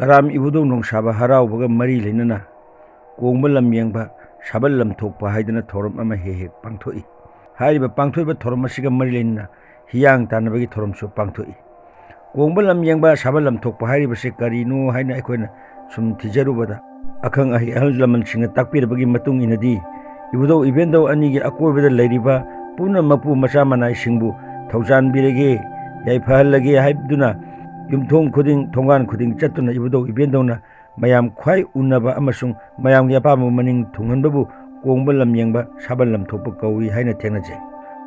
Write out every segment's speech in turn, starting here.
Karam Ibudong Nongsaba Haraubaga Mari Linana, Gongba Lam Yengba, Shabal Lam Tokpa Haidana Torum Ama He Pangtoi. Hariba Pangtoi but Toromasiga Marilina, Hiang Tanabagi Toromso Pangtoi. Gongba Lam Yengba, Shabal Lam Tokpa Hariba Sekari, no Haina Equina, some Tijarubada. Akang Ahi Aljaman Sing a Takpir Bagi Matung in a D. Ibudo Ibendo Anigi Akwa with the Ladiba, Puna Mapu Masamana Singbu, Tausan Birege, Yaipalage Haibduna. Yumthong Kuding, Tongan Kuding, Chatuna, Ibudo, Ibendona, Mayam Quai Unaba Amasung, Mayam Yapam Maning, Tunganbabu, Gongbalam Yangba, Sabalam Topokawi, Haina Tenaje.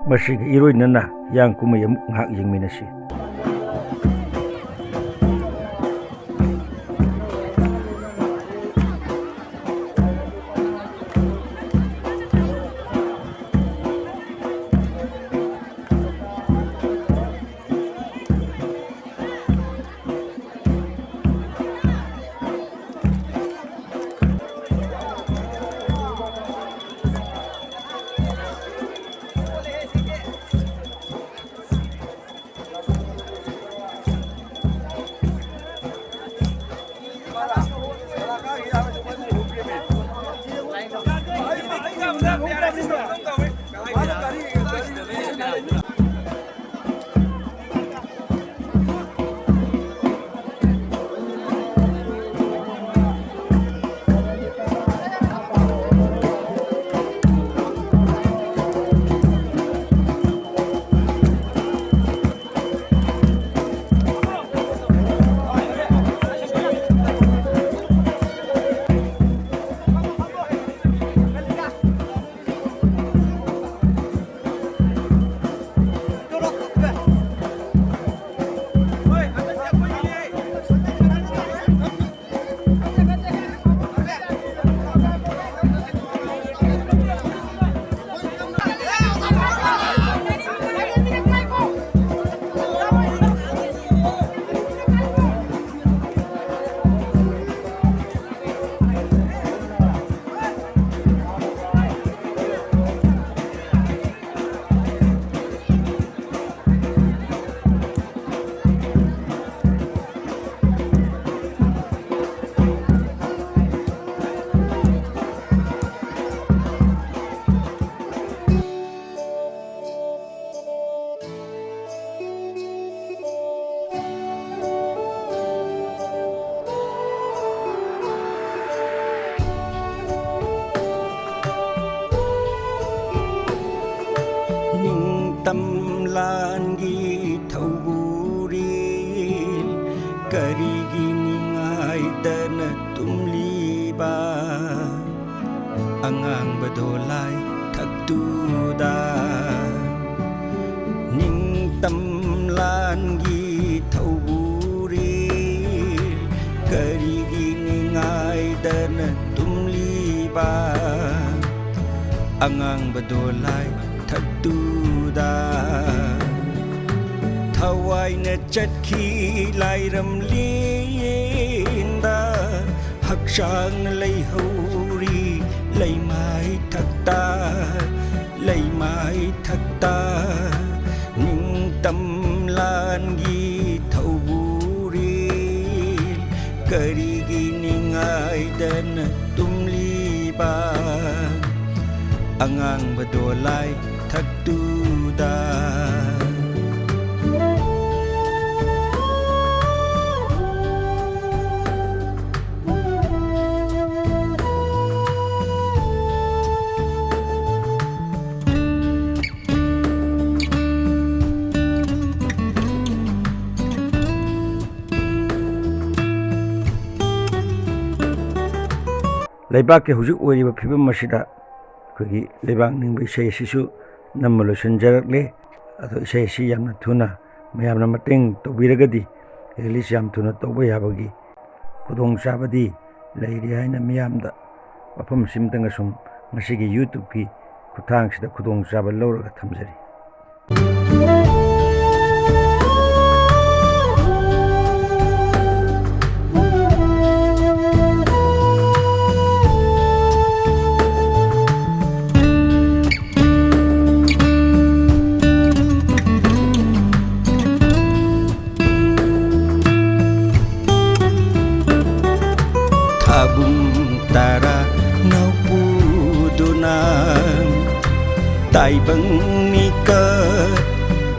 Mashik Iruinana, Yang Kumayam Hak Yingminashi. Tamlangi Tauburi Karigi Ningai Dana Tumliba Angang Badolai Taktuda Ning Tamlangi Tauburi Karigi Ningai Dana Tumliba Angang Badolai Taktuda Thawai na chatki lai ram linda Hakshang na lay hauri lay mai thakta Ning tamlangi Tauburi Karigi ningay dan tumliba Angang badolay Taktuda Leibak ke hujuk oiriba phibam masida Kugi Lebang Ningbi Say Sisu Namolution Jarakle, Ado Say Siam Tuna, Mayam Namating, Tobiragadi, Elisiam Tuna Tobayabagi, Kudong Sabadi, Lady Haina Miamda, Apam Simtangasum, Masigi YouTube, Kutangs the Kudong Sabalora Tamsari. ꯊꯥꯕꯨꯡ ꯇꯔꯥ ꯅꯧꯄꯨꯗꯨꯅ ꯇꯥꯏꯕꯪꯅꯤꯀ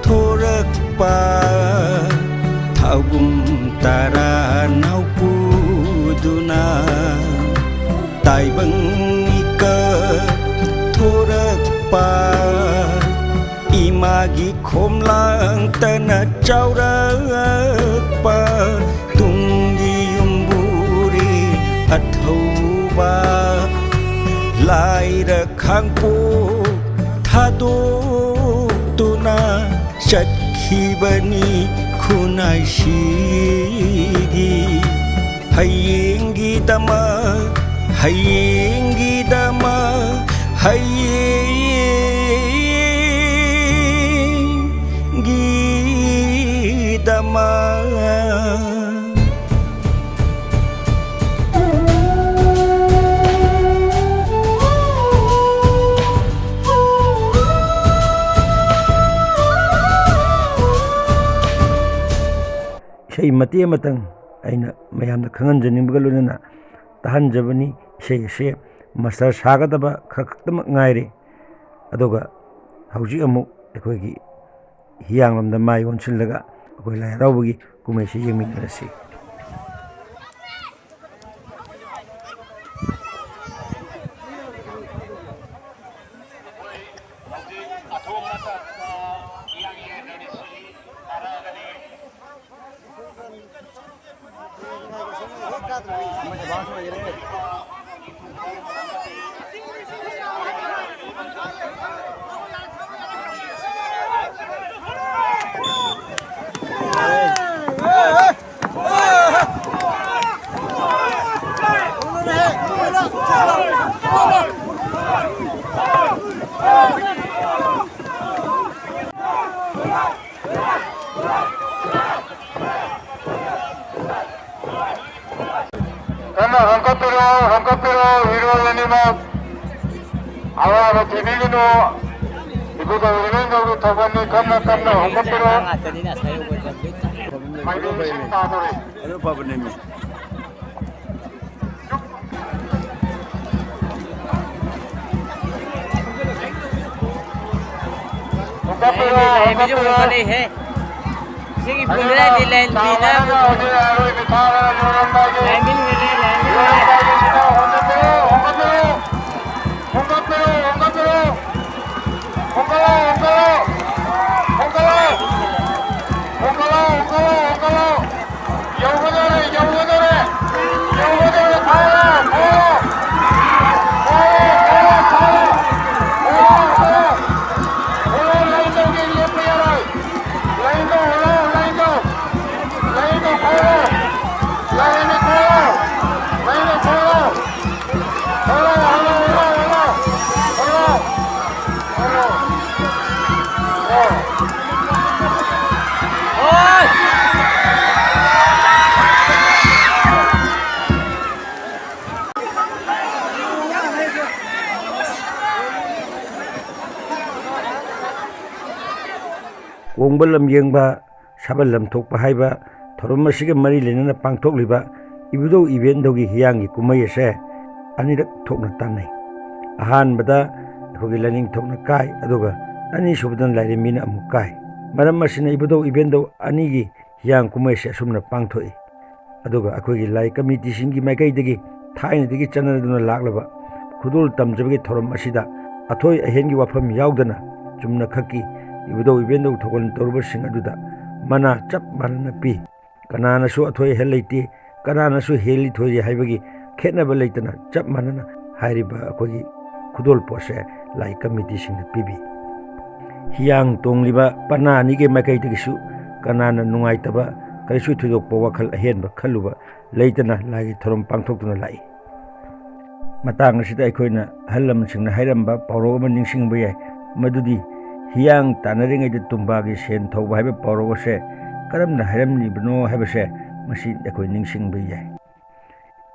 ꯊꯣꯔꯛꯄ ꯊꯥꯕꯨꯡ ꯇꯔꯥ ꯅꯧꯄꯨꯗꯨꯅ ꯇꯥꯏꯕꯪꯅꯤꯀ ꯊꯣꯔꯛꯄ 이마기 콤랑따나 짜우락빠 둥기윤부리 아토바 라이라 강포 타도도나 샷키바니 쿠나시기 하잉기다마 하잉기다마 Gidama Isai mati amatang aina mayamna khanganjaningbaga loinana tahanjabani isai ase master sagadaba khaktamak ngaire aduga hauji amuk aikoigi hiyanglamda mai onsillaga akoi lai haraubagi kumaisi yengminarasi Hangkapiro, Hiroyanima, Awa, Tinino, Ibuda, Ringo, Tavani, Kana, Hangkapiro, my name is Tadori. Ano pa ba name? Hangkapiro, Sige, punira di line bina. Kongba lam yengba sabal lam thokpa haiba thorom asiga mari lenana pangthokliba ibudau event dogi hiyangi kumai ase anirak thokna tanai ahanbada khogi laning thokna kai aduga ani subadan laire mina amu kai maram asina ibudau event do anigi hiyang kumai se sumna pangthoi aduga akhogi lai committee singi maikai degi thaina degi chanaduna laklaba khudul tamjabagi thorom asida athoi ahengi wafam yaudana chumna khaki ibudau event do thokon torba sing aduda mana chap manana pi kanana su athoi helaiti kanana su heli thoi haibagi khetnaba leitana chap manana hairiba akogi khudol pose lai committee sing pibi hiyang tongliba pana ni ge makai tigisu kanana nungai taba kaisu thudokpa wakhal ahenba khaluba leitana lagi thorom pangthoktuna lai matang asida aikoina hallam singna hairamba pawro ma ningsingba yai madudi hiyang tanaringai tumbagi sen thauba haiba pawro se karamna hairamnibno haibase masi akoi ningsingba yai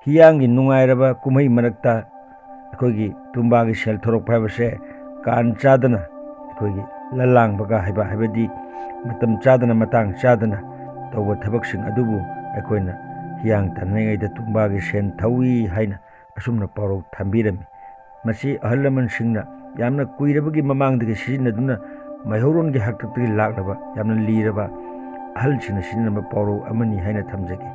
hiyang gi nungairaba kumai marakta akogi tumbagi sel thorok haibase kan chadana akogi lalang baga haiba haibadi matam chadana matang chadana tawba thabaksing adubu akoina ꯍꯤꯌꯥꯡ ꯇꯥꯟꯅꯔꯤꯉꯩꯗ ꯇꯨꯡꯕꯥꯒꯤ ꯁꯦꯟ ꯊꯧꯏ ꯍꯥꯏꯅ ꯑꯁꯨꯝꯅ ꯄꯥꯎꯔꯧ ꯊꯝꯕꯤꯔꯝꯃꯤ꯫ ꯃꯁꯤ ꯑꯍꯜ ꯂꯃꯟꯁꯤꯡꯅ ꯌꯥꯝꯅ ꯀꯨꯏꯔꯕꯒꯤ ꯃꯃꯥꯡꯗꯒꯤ ꯁꯤꯖꯤꯟꯅꯗꯨꯅ ꯃꯩꯍꯧꯔꯣꯟꯒꯤ ꯍꯥꯛꯇꯛꯇꯒꯤ ꯂꯥꯛꯂꯕ ꯌꯥꯝꯅ ꯂꯤꯔꯕ ꯑꯍꯜꯁꯤꯡꯅ ꯁꯤꯖꯤꯟꯅꯕ ꯄꯥꯎꯔꯧ ꯑꯃꯅꯤ ꯍꯥꯏꯅ ꯊꯝꯖꯒꯦ꯫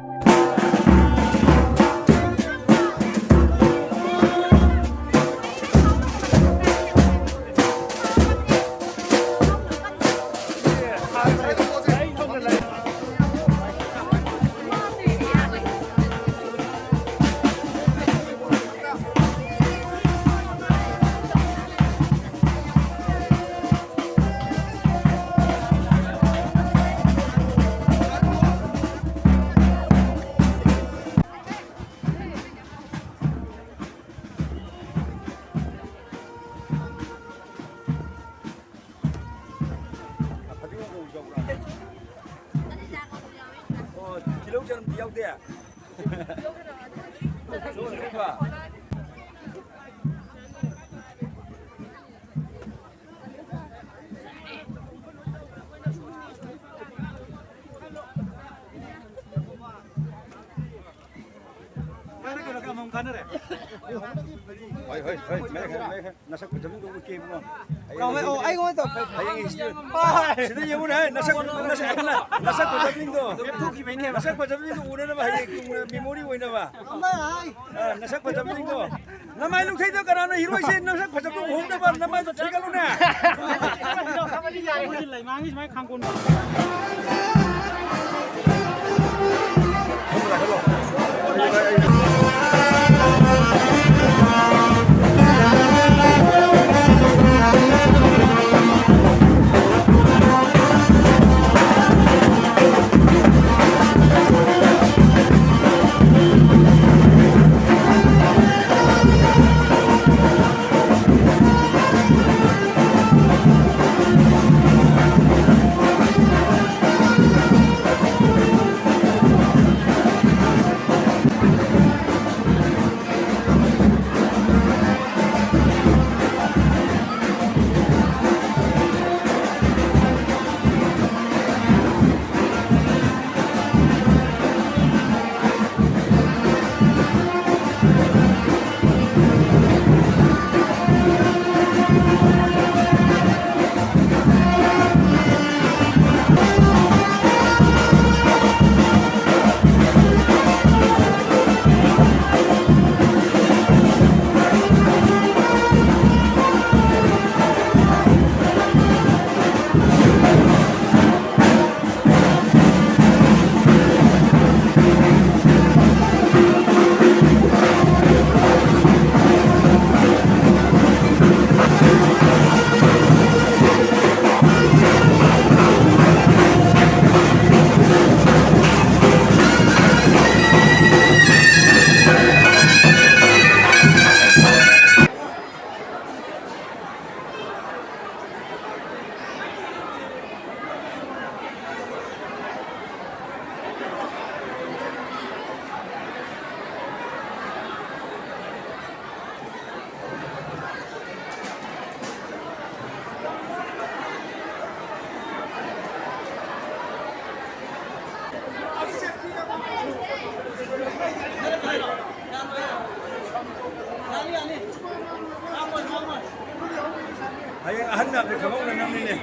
Hayang ahanap ni kamong na namin eh.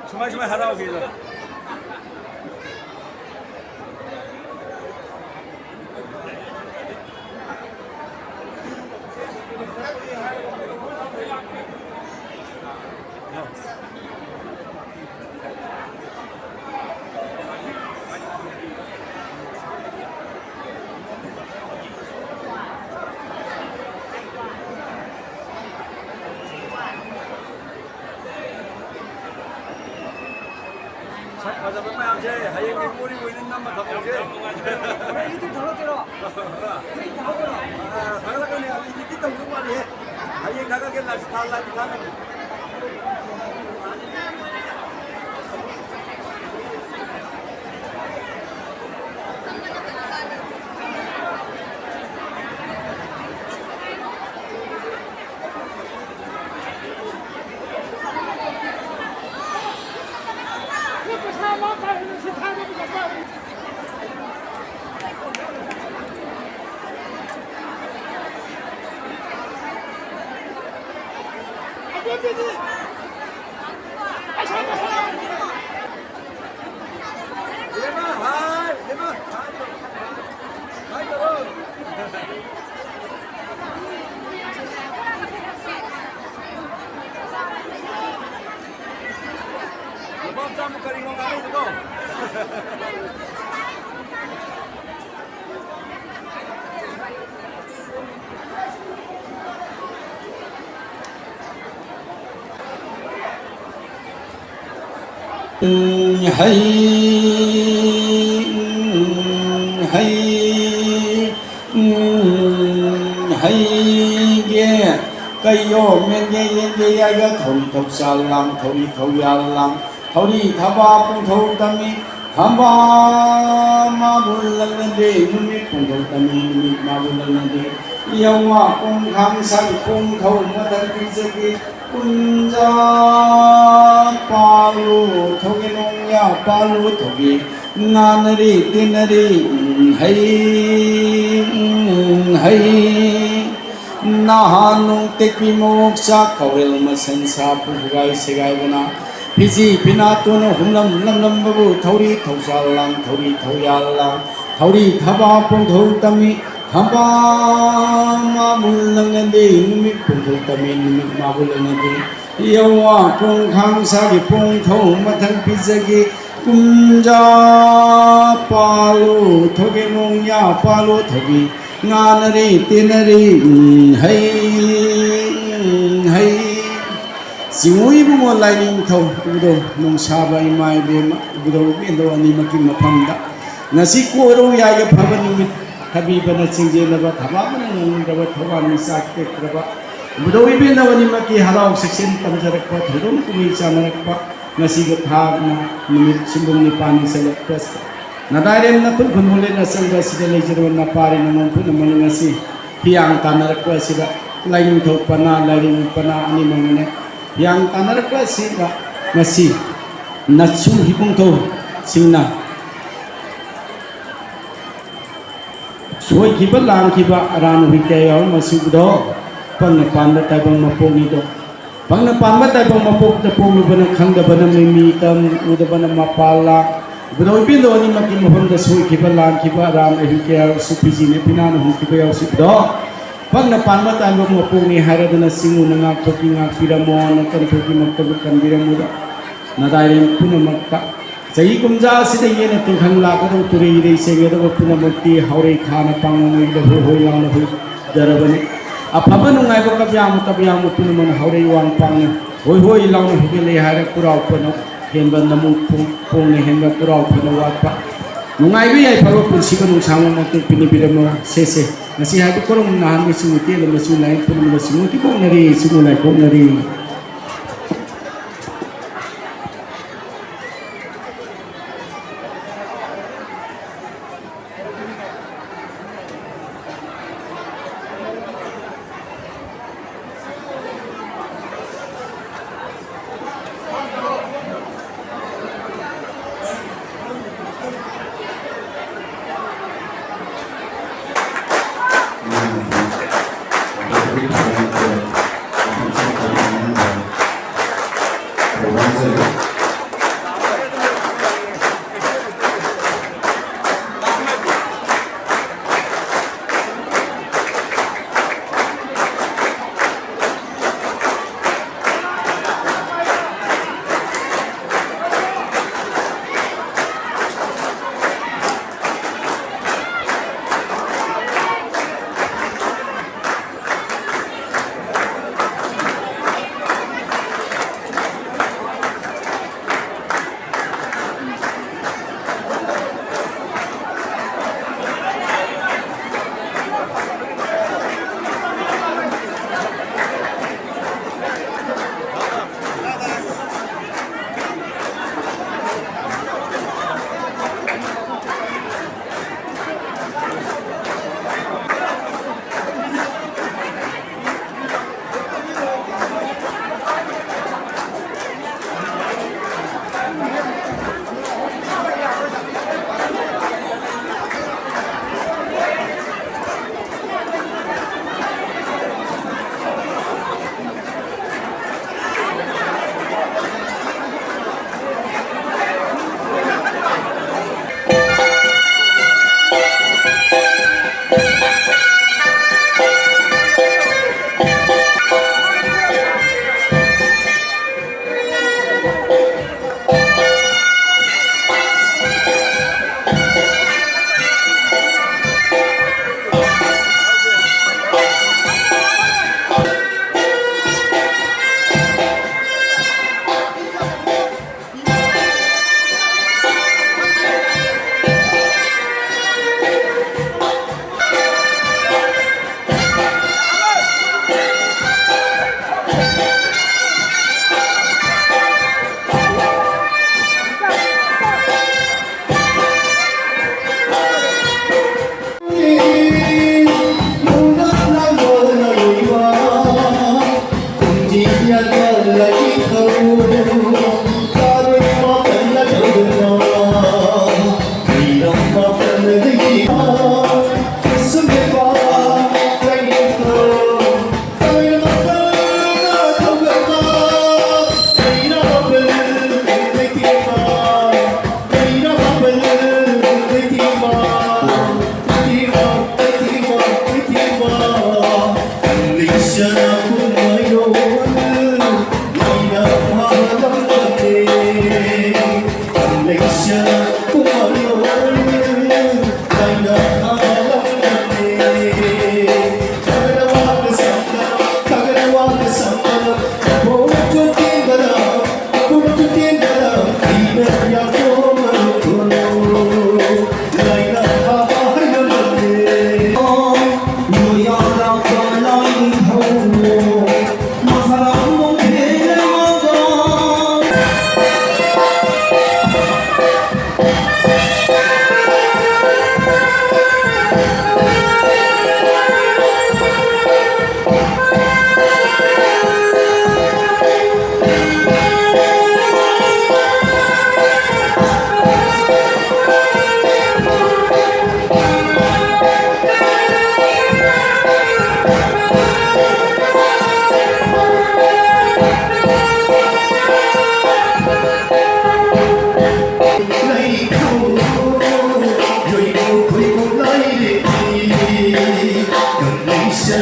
Sumay-sumay haraw dito. 맞아, 맘마 이제 하영이 꼬리 보이는 남만 더 보지. 그래, 이들 더 들어. 이들 더 들어. 아, 나가라고네. 이들 또 무슨 말이야? 하영 나가게 날씨 달라지 가는. Kayo men ye ye ya ga thori thok salam thori thau ya lam thori thaba pung thau tami hamba ma bul lang de numi pung thau tami numi ma bul lang de yawa pung kham san pung thau ma dan pi saki kunja palu thogi nong ya palu thogi nanari tinari hai Nahanung tekpi moksa kaurel masan sa pugai segai bana Piji pinatun humlam lam babu thori thausalam thori thauyalam thori thaba pung thau tami hamba ma mulangande numi pung thau tami numi ma mulangande yawa pung khang sa gi pung thau mathang pizagi kumja palu thoge nong ya palu thogi nganari tinari hai singui bungo lining thau udo nong saba imai be udo bendo ani maki maphamda ngasi ko ro ya ya phaban mi thabi bana chingje laba thaba bana nong daba thoba mi sak te kraba udo bendo ani maki halau section tamjarak pa thudum kumi chamarak pa ngasi ga tha mi simbum ni pani selek press Nadarim na pun pun na sangga sida lejeron na pare na pun na ngasi hiang tanar ko sida lain tho pana ani mangene hiang tanar ko sida ngasi nachu hipung tho singna soi kiba lang kiba aran hite yaw masugdo pan panda tabang mapongi do pang na pamba tabang mapok na pongi bana khangda bana mi tam uda bana mapala Budoi pindo ni maki mohon da sui kiba lan kiba ram ehi kya supiji ne pinan hu kiba yaw sipdo pag na panma tan mo pung ni hara na singu na nga thoki nga piramo na kan thoki maktabu kan biramo da na dairin puna makta sai kumja sida ye na tu khang la ka do turi dei se ge do puna makti haure khana pang ngai da ho yang na hu darabani apaba nu ngai ko kabyam puna man haure wang pang hoi lang na hu ge le hara kurau pano Hemba namu pung ni hemba kurau pina wapa nungai bi ai phago pulsi ko nung sama mo tu pini biramo se ngasi ha ko korong nahan mi sumuti le masu lai pun mo sumuti ko nari sumulai ko nari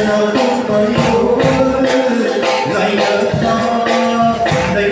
Hãy subscribe cho kênh Ghiền Mì Gõ để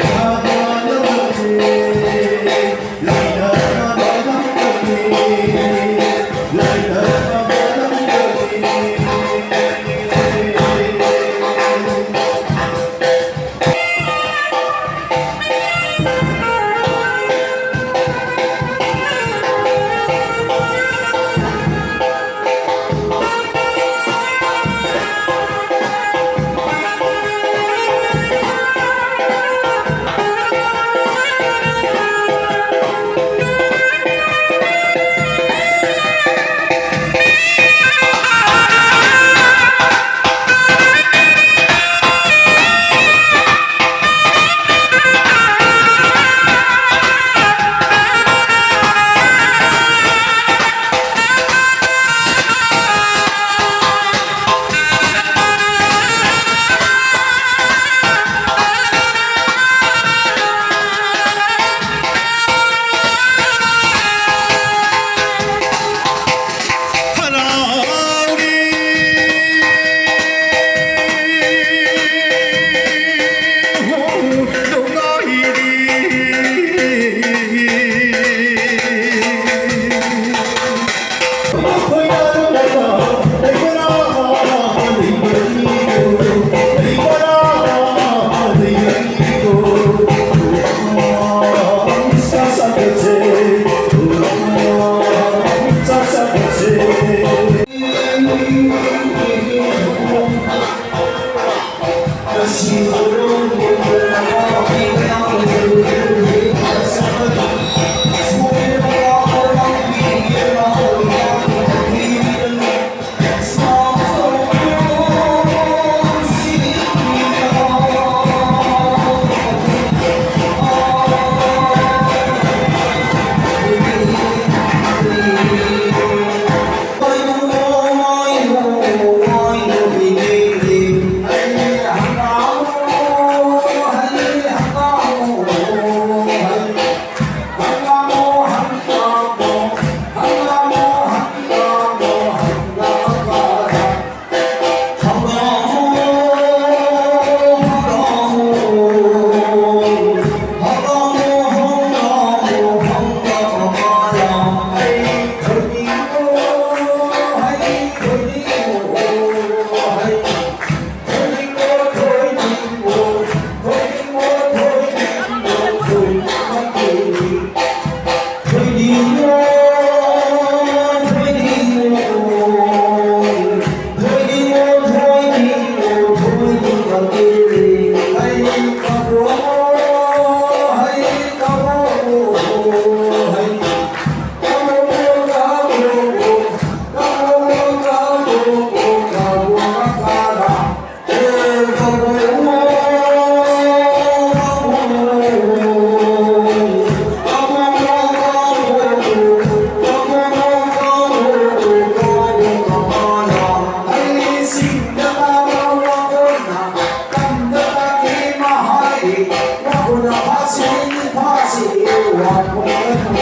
không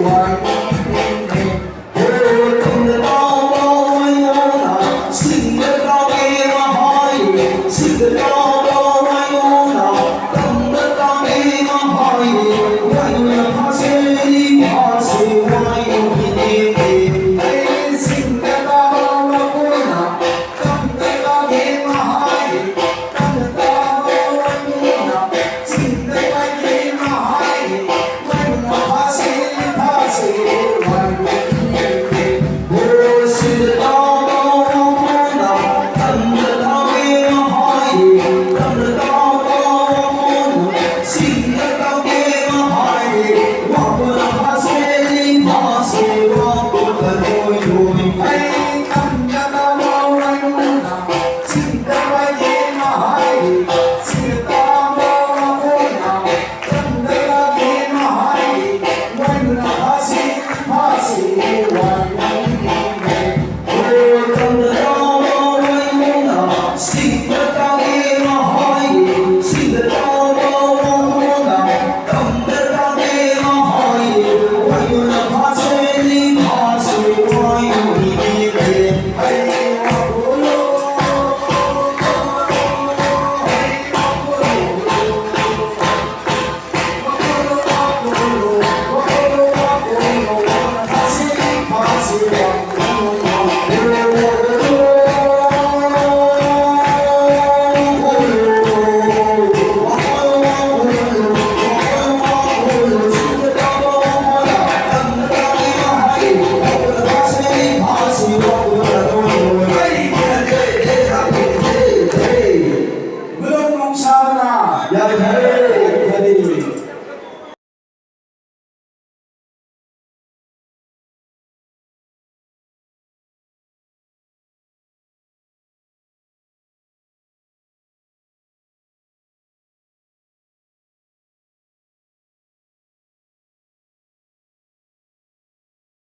bỏ lỡ